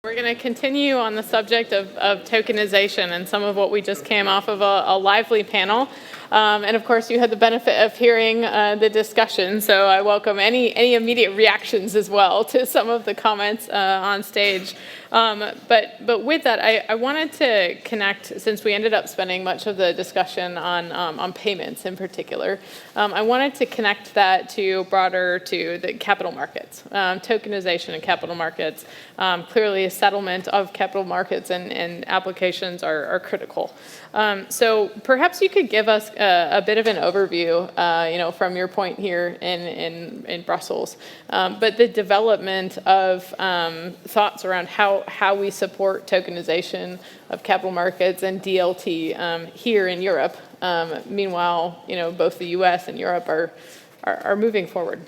We're going to continue on the subject of tokenization and some of what we just came off of a lively panel. And of course, you had the benefit of hearing the discussion, so I welcome any immediate reactions as well to some of the comments on stage. But with that, I wanted to connect, since we ended up spending much of the discussion on payments in particular, I wanted to connect that to the capital markets, tokenization and capital markets. Clearly, settlement of capital markets and applications are critical. So perhaps you could give us a bit of an overview, from your point here in Brussels, but the development of thoughts around how we support tokenization of capital markets and DLT here in Europe. Meanwhile, both the U.S. and Europe are moving forward.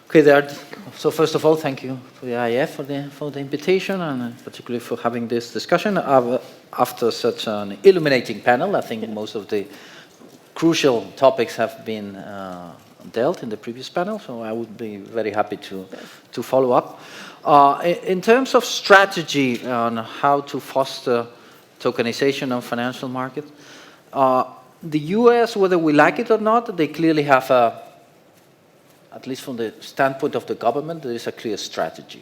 Okay, so first of all, thank you to the IIF for the invitation, and particularly for having this discussion. After such an illuminating panel, I think most of the crucial topics have been dealt in the previous panel, so I would be very happy to follow up. In terms of strategy on how to foster tokenization of financial markets, the US, whether we like it or not, they clearly have at least from the standpoint of the government, there is a clear strategy.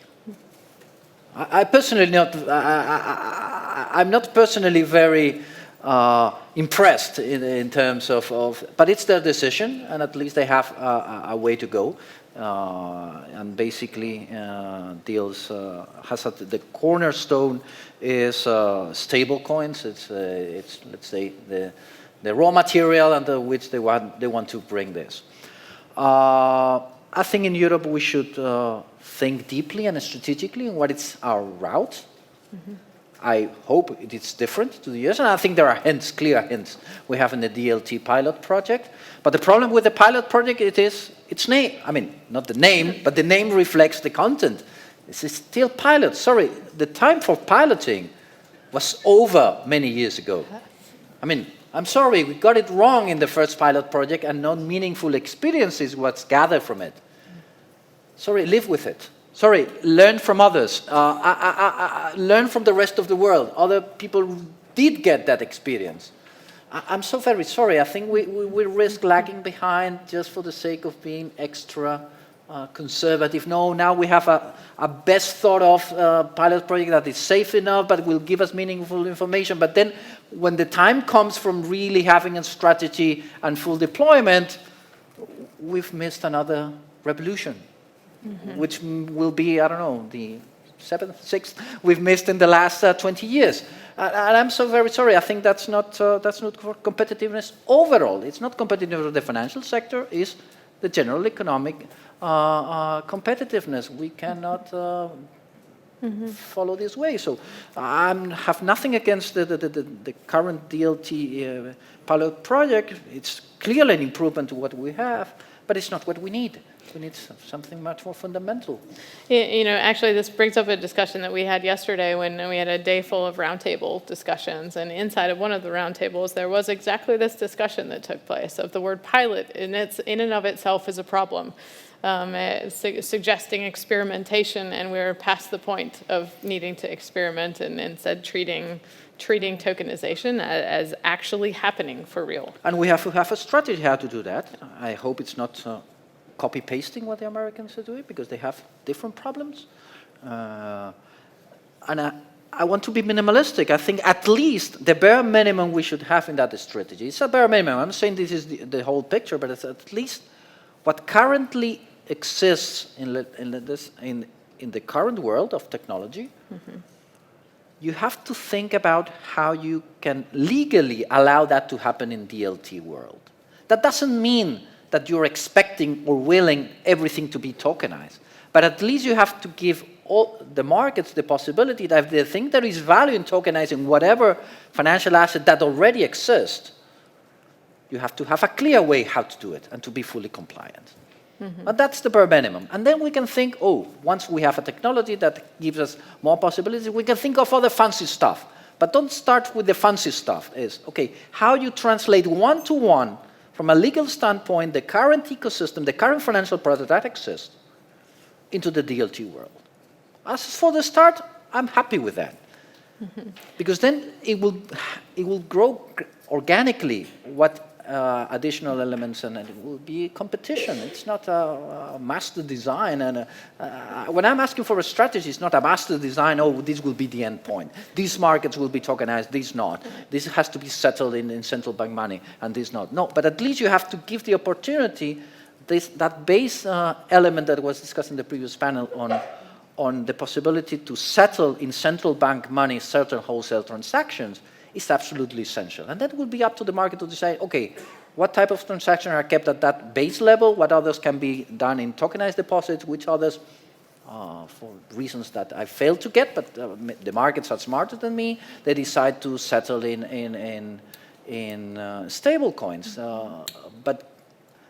I personally I'm not personally very impressed in terms of, but it's their decision, and at least they have a way to go. And basically deals has the cornerstone is stable coins. It's let's say the raw material under which they want to bring this. I think in Europe we should think deeply and strategically on what is our route. Mm-hmm. I hope it is different to the US, and I think there are clear hints we have in the DLT pilot project. But the problem with the pilot project, its name. I mean, not the name, but the name reflects the content. This is still pilot. Sorry, the time for piloting was over many years ago. I mean, I'm sorry, we got it wrong in the first pilot project, and no meaningful experience is what's gathered from it. Sorry, live with it. Sorry, learn from others. Learn from the rest of the world. Other people did get that experience. I'm so very sorry. I think we risk lagging behind just for the sake of being extra conservative. No, now we have a best thought of pilot project that is safe enough, but will give us meaningful information. But then when the time comes from really having a strategy and full deployment, we've missed another revolution. Mm-hmm. Which will be, I don't know, the 7th, 6th we've missed in the last 20 years. And I'm so very sorry. I think that's not for competitiveness overall. It's not competitive of the financial sector. It's the general economic competitiveness. We cannot follow this way. So I have nothing against the current DLT pilot project. It's clearly an improvement to what we have, but it's not what we need. We need something much more fundamental. Actually, this brings up a discussion that we had yesterday when we had a day full of roundtable discussions. And inside of one of the roundtables, there was exactly this discussion that took place of the word pilot, and it's in and of itself is a problem, suggesting experimentation, and we're past the point of needing to experiment and instead treating tokenization as actually happening for real. And we have to have a strategy how to do that. I hope it's not copy-pasting what the Americans are doing, because they have different problems. And I want to be minimalistic. I think at least the bare minimum we should have in that strategy. It's a bare minimum. I'm not saying this is the whole picture, but it's at least what currently exists in the current world of technology. Mm-hmm. You have to think about how you can legally allow that to happen in DLT world. That doesn't mean that you're expecting or willing everything to be tokenized. But at least you have to give all the markets the possibility that if they think there is value in tokenizing whatever financial asset that already exists, you have to have a clear way how to do it and to be fully compliant. Mm-hmm. But that's the bare minimum. And then we can think, once we have a technology that gives us more possibilities, we can think of other fancy stuff. But don't start with the fancy stuff. How you translate one-to-one from a legal standpoint, the current ecosystem, the current financial product that exists, into the DLT world. as for the start, I'm happy with that. Because then it will grow organically what additional elements, and it will be competition. It's not a master design. And when I'm asking for a strategy, it's not a master design, oh, this will be the end point. These markets will be tokenized, these not. This has to be settled in central bank money, and this not. No, but at least you have to give the opportunity, that base element that was discussed in the previous panel on the possibility to settle in central bank money certain wholesale transactions is absolutely essential. And that will be up to the market to decide, okay, what type of transactions are kept at that base level, what others can be done in tokenized deposits, which others, for reasons that I failed to get, but the markets are smarter than me, they decide to settle in stable coins. But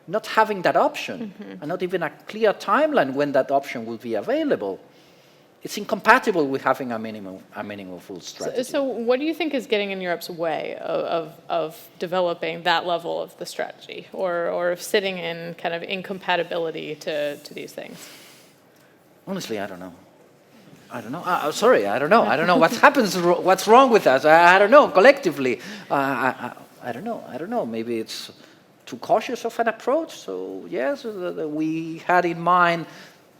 not having that option, and not even a clear timeline when that option will be available, it's incompatible with having a meaningful strategy. So what do you think is getting in Europe's way of developing that level of the strategy, or of sitting in kind of incompatibility to these things? Honestly, I don't know. Sorry, I don't know. I don't know what happens, what's wrong with us. I don't know, collectively. I don't know. Maybe it's too cautious of an approach. So yes, we had in mind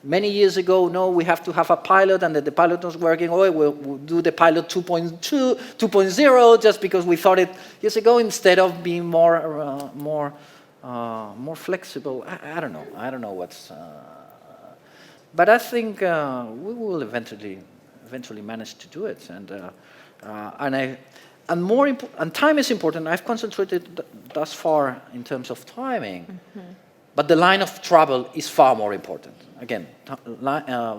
many years ago, no, we have to have a pilot, and that the pilot was working. Oh, we'll do the pilot 2.2, 2.0, just because we thought it years ago, instead of being more flexible. I don't know. I don't know what's. But I think we will eventually manage to do it, and time is important. I've concentrated thus far in terms of timing, but the line of travel is far more important. Again,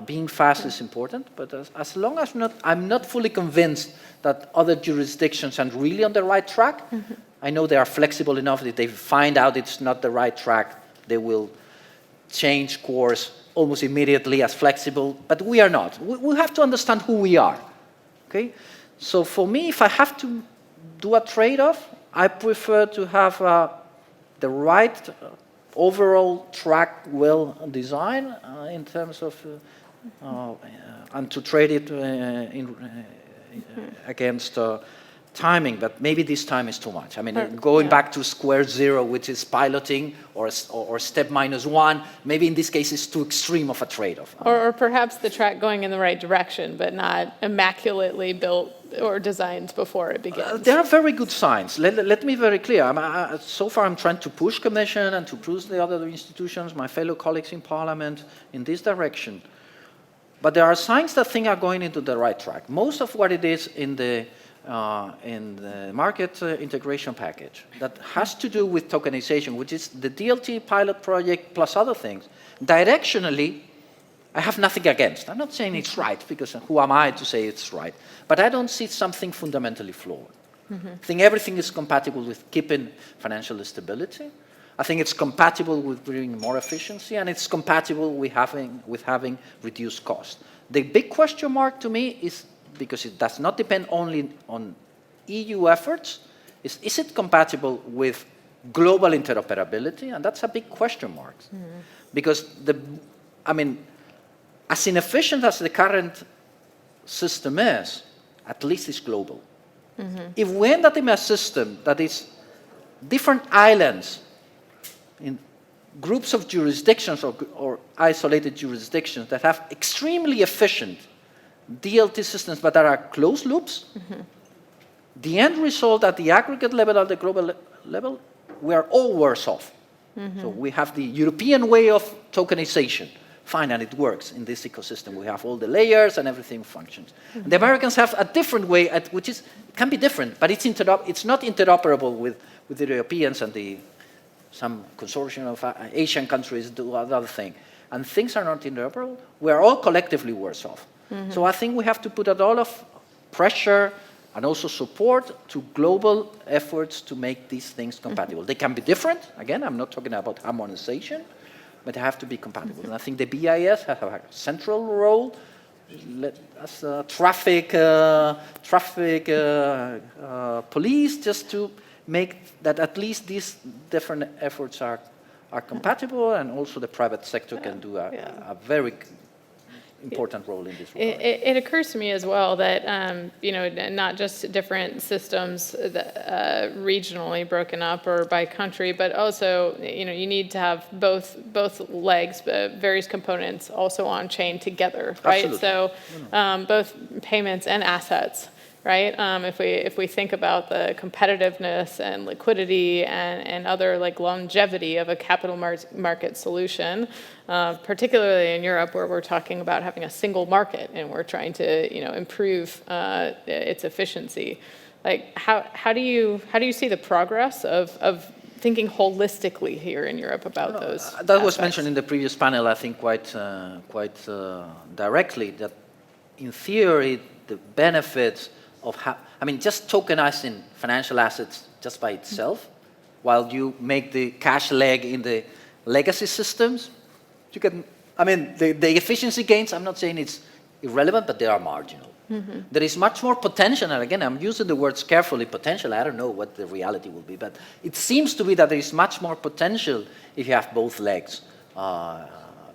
being fast is important, but as long as I'm not fully convinced that other jurisdictions are really on the right track, I know they are flexible enough that if they find out it's not the right track, they will change course almost immediately as flexible, but we are not. We have to understand who we are, okay? So for me, if I have to do a trade-off, I prefer to have the right overall track well designed in terms of, and to trade it against timing, but maybe this time is too much. I mean, going back to square zero, which is piloting, or step -1, maybe in this case is too extreme of a trade-off. Or perhaps the track going in the right direction, but not immaculately built or designed before it begins. There are very good signs. Let me be very clear. So far I'm trying to push Commission and to push the other institutions, my fellow colleagues in Parliament, in this direction. But there are signs that things are going into the right track. Most of what it is in the market integration package that has to do with tokenization, which is the DLT pilot project plus other things, directionally, I have nothing against. I'm not saying it's right, because who am I to say it's right? But I don't see something fundamentally flawed. I think everything is compatible with keeping financial stability. I think it's compatible with bringing more efficiency, and it's compatible with having reduced cost. The big question mark to me is, because it does not depend only on EU efforts, is it compatible with global interoperability? And that's a big question mark. Because, as inefficient as the current system is, at least it's global. If we end up in a system that is different islands in groups of jurisdictions or isolated jurisdictions that have extremely efficient DLT systems but that are closed loops, the end result at the aggregate level, at the global level, we are all worse off. So we have the European way of tokenization. Fine, and it works in this ecosystem. We have all the layers and everything functions. The Americans have a different way, which can be different, but it's not interoperable with the Europeans, and some consortium of Asian countries do other thing. And things are not interoperable. We are all collectively worse off. So I think we have to put a lot of pressure and also support to global efforts to make these things compatible. They can be different. Again, I'm not talking about harmonization, but they have to be compatible. And I think the BIS has a central role as a traffic police, just to make that at least these different efforts are compatible, and also the private sector can do a very important role in this regard. It occurs to me as well that, not just different systems that, regionally broken up or by country, but also, you need to have both legs, various components also on chain together, right? Absolutely. So both payments and assets. Right? If we think about the competitiveness and liquidity and other like longevity of a capital market solution, particularly in Europe where we're talking about having a single market and we're trying to improve its efficiency, like how do you see the progress of thinking holistically here in Europe about those that was aspects? mentioned in the previous panel, I think quite directly, that in theory the benefits of just tokenizing financial assets just by itself, while you make the cash leg in the legacy systems, you can, the efficiency gains, I'm not saying it's irrelevant, but they are marginal. Mm-hmm. There is much more potential, and again, I'm using the words carefully, potential, I don't know what the reality will be, but it seems to be that there is much more potential if you have both legs.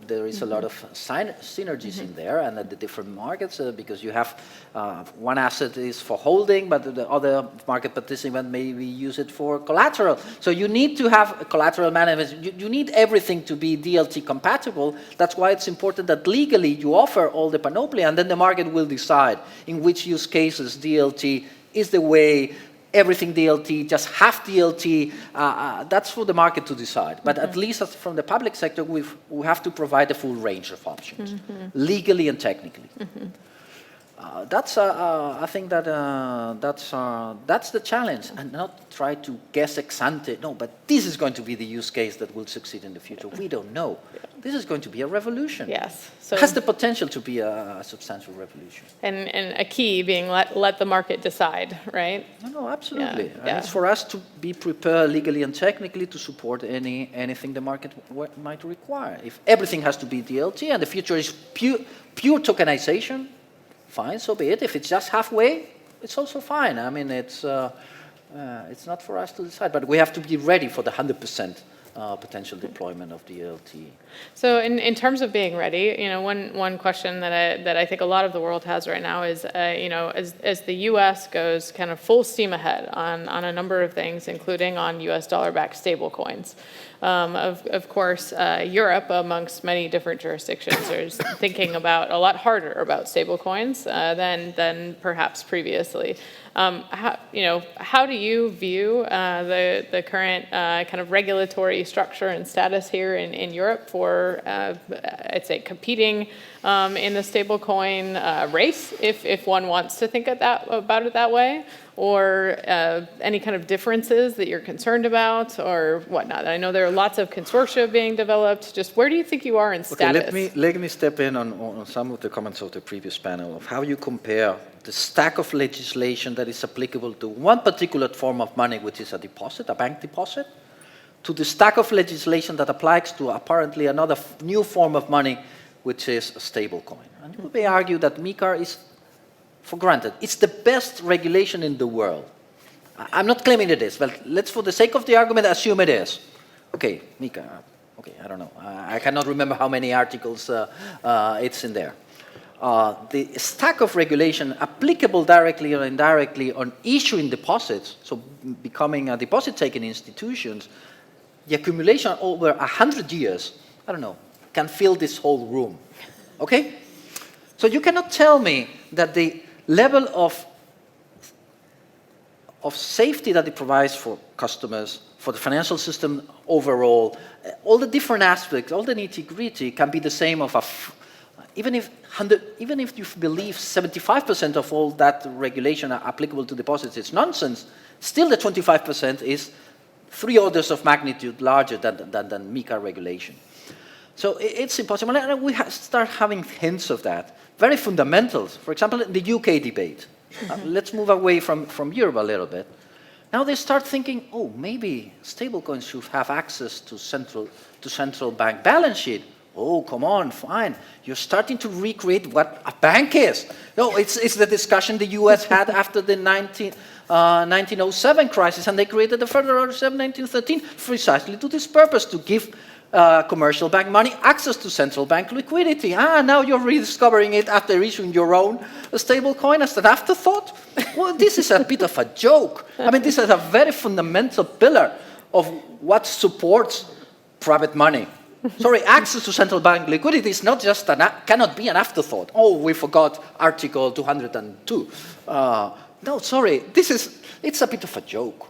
There is a lot of synergies in there, and at the different markets, because you have one asset is for holding, but the other market participant maybe use it for collateral. So you need to have a collateral management. You need everything to be DLT compatible. That's why it's important that legally you offer all the panoply, and then the market will decide in which use cases DLT is the way. Everything DLT, just half DLT, that's for the market to decide. But at least from the public sector, we have to provide a full range of options, legally and technically. I think that's the challenge, and not try to guess ex ante. No, but this is going to be the use case that will succeed in the future. We don't know. This is going to be a revolution. Yes, so it has the potential to be a substantial revolution. And a key being let the market decide, right? No, absolutely. Yeah. It's for us to be prepared legally and technically to support anything the market might require. If everything has to be DLT and the future is pure tokenization, fine, so be it. If it's just halfway, it's also fine. It's not for us to decide, but we have to be ready for the 100% potential deployment of DLT. So in terms of being ready, one question that I think a lot of the world has right now is, as the U.S. goes kind of full steam ahead on a number of things, including on U.S. dollar-backed stablecoins. Of course, Europe, amongst many different jurisdictions, is thinking about a lot harder about stablecoins than perhaps previously. How do you view the current kind of regulatory structure and status here in Europe for, I'd say, competing in the stablecoin race, if one wants to think about it that way, or any kind of differences that you're concerned about or whatnot? I know there are lots of consortia being developed. Just where do you think you are in status? Okay, let me step in on some of the comments of the previous panel of how you compare the stack of legislation that is applicable to one particular form of money, which is a deposit, a bank deposit, to the stack of legislation that applies to apparently another new form of money, which is a stable coin. And you may argue that MiCAR is, for granted, it's the best regulation in the world. I'm not claiming it is, but let's, for the sake of the argument, assume it is. Okay, MiCAR, okay, I don't know. I cannot remember how many articles it's in there. The stack of regulation applicable directly or indirectly on issuing deposits, so becoming a deposit-taking institutions, the accumulation over 100 years, I don't know, can fill this whole room, okay? So you cannot tell me that the level of safety that it provides for customers, for the financial system overall, all the different aspects, all the nitty-gritty can be the same of even if you believe 75% of all that regulation are applicable to deposits is nonsense, still the 25% is 3 orders of magnitude larger than MiCAR regulation. So it's impossible, and we start having hints of that. Very fundamentals. For example, in the UK debate. Let's move away from Europe a little bit. Now they start thinking, oh, maybe stablecoins should have access to central bank balance sheet. Oh, come on, fine. You're starting to recreate what a bank is. No, it's the discussion the US had after the 1907 crisis, and they created the Federal Reserve in 1913 precisely to this purpose, to give commercial bank money, access to central bank liquidity. Now you're rediscovering it after issuing your own stable coin as an afterthought? Well, this is a bit of a joke. I mean, this is a very fundamental pillar of what supports private money. Sorry, access to central bank liquidity is not just cannot be an afterthought. Oh, we forgot Article 202. No, sorry, it's a bit of a joke.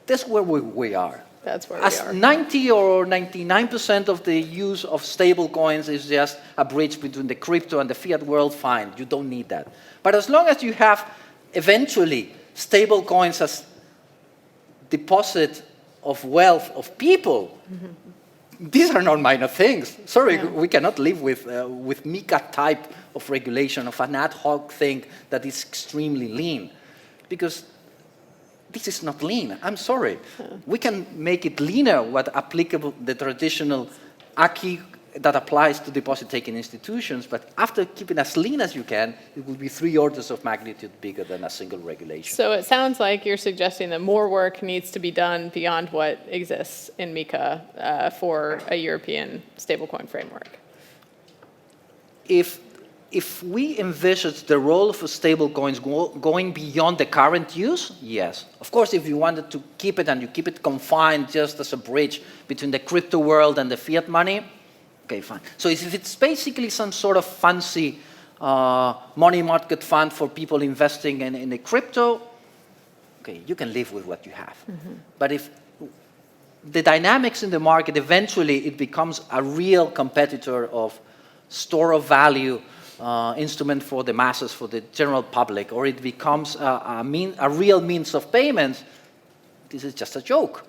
That's where we are. That's where As we are. 90 or 99% of the use of stable coins is just a bridge between the crypto and the fiat world, fine, you don't need that. But as long as you have eventually stable coins as deposit of wealth of people, these are not minor things. Sorry, we cannot live with MiCA type of regulation, of an ad hoc thing that is extremely lean. Because this is not lean. I'm sorry. We can make it leaner, what applicable, the traditional acquis that applies to deposit-taking institutions, but after keeping as lean as you can, it will be 3 orders of magnitude bigger than a single regulation. So it sounds like you're suggesting that more work needs to be done beyond what exists in MiCA for a European stablecoin framework. If we envisage the role of stablecoins going beyond the current use, yes. Of course, if you wanted to keep it and you keep it confined just as a bridge between the crypto world and the fiat money, okay, fine. So if it's basically some sort of fancy money market fund for people investing in the crypto, okay, you can live with what you have. But if the dynamics in the market, eventually it becomes a real competitor of store of value instrument for the masses, for the general public, or it becomes a real means of payment, this is just a joke.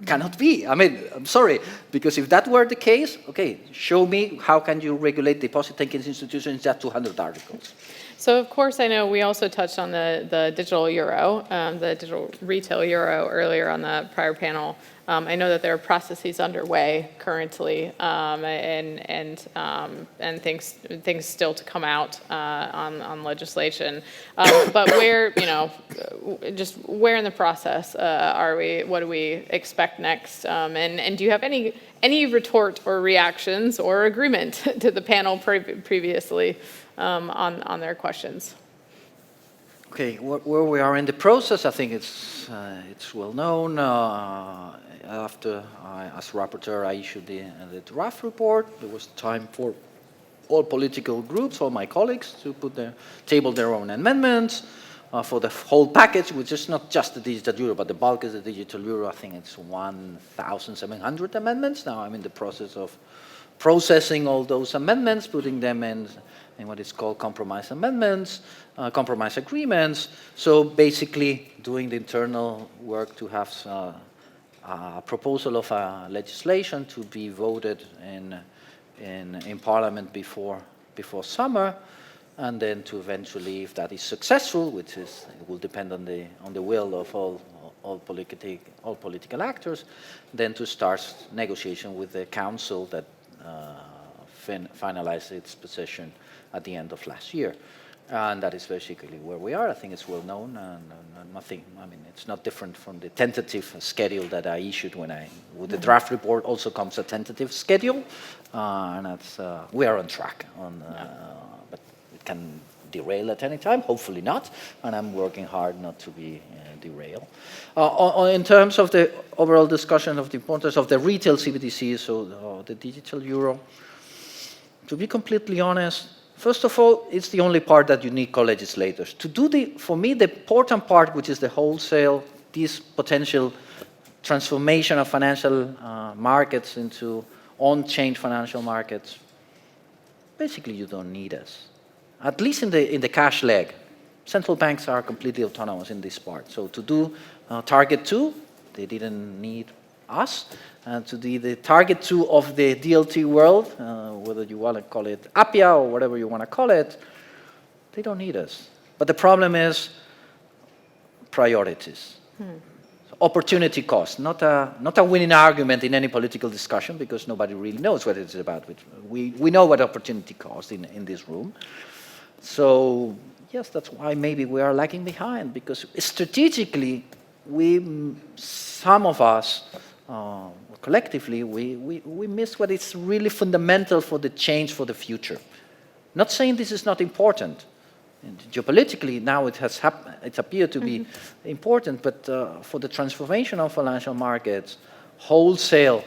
Cannot be. I mean, I'm sorry, because if that were the case, okay, show me how can you regulate deposit-taking institutions in just 200 articles. So of course, I know we also touched on the digital euro, the digital retail euro earlier on the prior panel. I know that there are processes underway currently, and things still to come out on legislation. But where, just where in the process are we? What do we expect next? And do you have any retort or reactions or agreement to the panel previously on their questions? Okay, where we are in the process, I think it's well known. After as rapporteur, I issued the draft report. There was time for all political groups, all my colleagues, to table their own amendments for the whole package, which is not just the digital euro, but the bulk is the digital euro. I think it's 1,700 amendments. Now I'm in the process of processing all those amendments, putting them in what is called compromise amendments, compromise agreements. So basically doing the internal work to have a proposal of legislation to be voted in Parliament before summer, and then to eventually, if that is successful, which it will depend on the will of all political actors, then to start negotiation with the council that finalized its position at the end of last year. And that is basically where we are. I think it's well known, and nothing, I mean, it's not different from the tentative schedule that I issued with the draft report also comes a tentative schedule, and that's, we are on track, but it can derail at any time, hopefully not, and I'm working hard not to be derailed. In terms of the overall discussion of the importance of the retail CBDC, so the digital euro, to be completely honest, first of all, it's the only part that you need co-legislators. To do for me, the important part, which is the wholesale, this potential transformation of financial markets into on-chain financial markets, basically you don't need us. At least in the cash leg. Central banks are completely autonomous in this part. So to do target 2, they didn't need us. And to be the target 2 of the DLT world, whether you want to call it APIA or whatever you want to call it, they don't need us. But the problem is priorities. So opportunity cost, not a winning argument in any political discussion, because nobody really knows what it's about. We know what opportunity cost in this room. So yes, that's why maybe we are lagging behind, because strategically, some of us, collectively, we miss what is really fundamental for the change for the future. Not saying this is not important. And geopolitically, now it's appeared to be important, but for the transformation of financial markets, wholesale,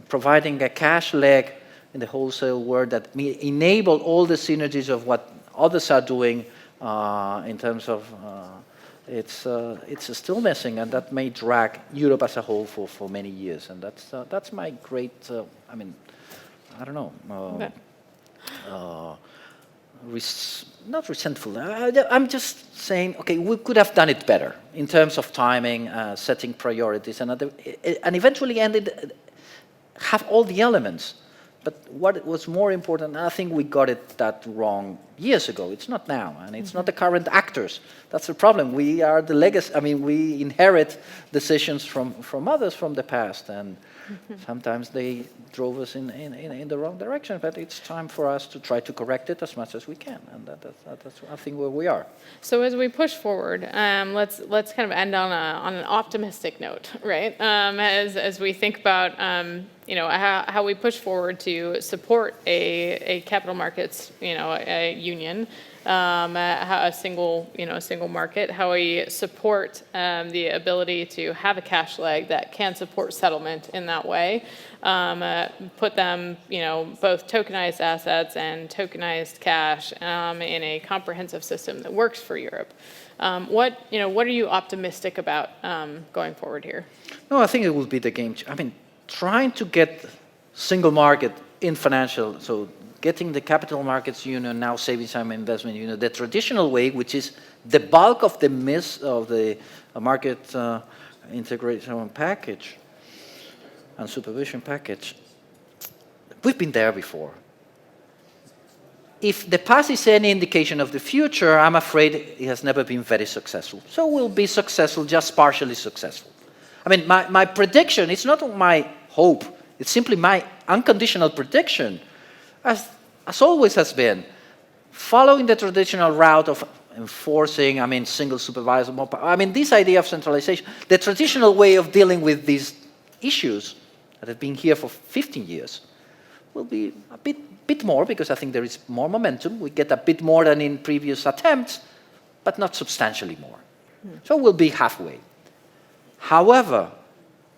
providing a cash leg in the wholesale world that may enable all the synergies of what others are doing in terms of it's still missing, and that may drag Europe as a whole for many years. And that's my great, I don't know, not resentful. I'm just saying, okay, we could have done it better in terms of timing, setting priorities, and eventually have all the elements. But what was more important, I think we got that wrong years ago. It's not now, and it's not the current actors. That's the problem. We are the legacy. We inherit decisions from others from the past, and sometimes they drove us in the wrong direction. But it's time for us to try to correct it as much as we can, and that's I think where we are. So as we push forward, let's kind of end on an optimistic note, right? As we think about how we push forward to support a capital markets a union, a single market, how we support the ability to have a cash leg that can support settlement in that way, put them both tokenized assets and tokenized cash in a comprehensive system that works for Europe. What are you optimistic about going forward here? No, I think it will be the game. Trying to get single market in financial, so getting the capital markets union, now savings and investment union, the traditional way, which is the bulk of the market integration package and supervision package. We've been there before. If the past is any indication of the future, I'm afraid it has never been very successful. So we'll be successful, just partially successful. My prediction, it's not my hope, it's simply my unconditional prediction, as always has been, following the traditional route of enforcing, single supervisor, this idea of centralization, the traditional way of dealing with these issues that have been here for 15 years, will be a bit more, because I think there is more momentum. We get a bit more than in previous attempts, but not substantially more. So we'll be halfway. However,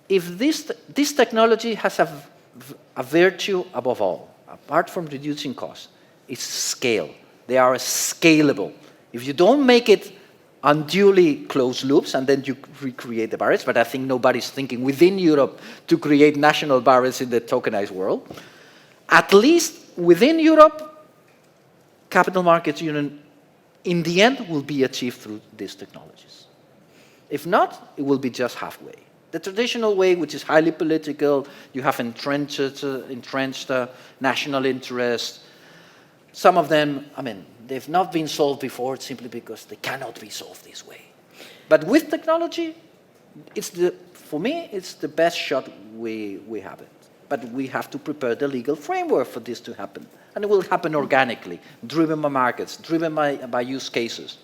if this technology has a virtue above all, apart from reducing costs, it's scale. They are scalable. If you don't make it unduly closed loops, and then you recreate the barriers, but I think nobody's thinking within Europe to create national barriers in the tokenized world, at least within Europe, capital markets union, in the end, will be achieved through these technologies. If not, it will be just halfway. The traditional way, which is highly political, you have entrenched national interests. Some of them, they've not been solved before simply because they cannot be solved this way. But with technology, for me, it's the best shot we have it. But we have to prepare the legal framework for this to happen. And it will happen organically, driven by markets, driven by use cases.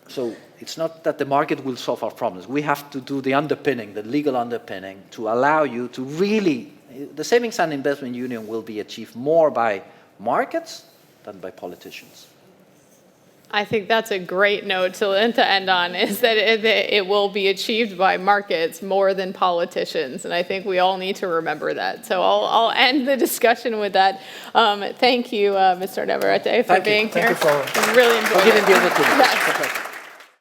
So it's not that the market will solve our problems. We have to do the underpinning, the legal underpinning, to allow you to really, the savings and investment union will be achieved more by markets than by politicians. I think that's a great note to end on, is that it will be achieved by markets more than politicians. And I think we all need to remember that. So I'll end the discussion with that. Thank you, Mr. Navarrete, for being here. Thank you for really enjoyed giving it. the opportunity. Yes.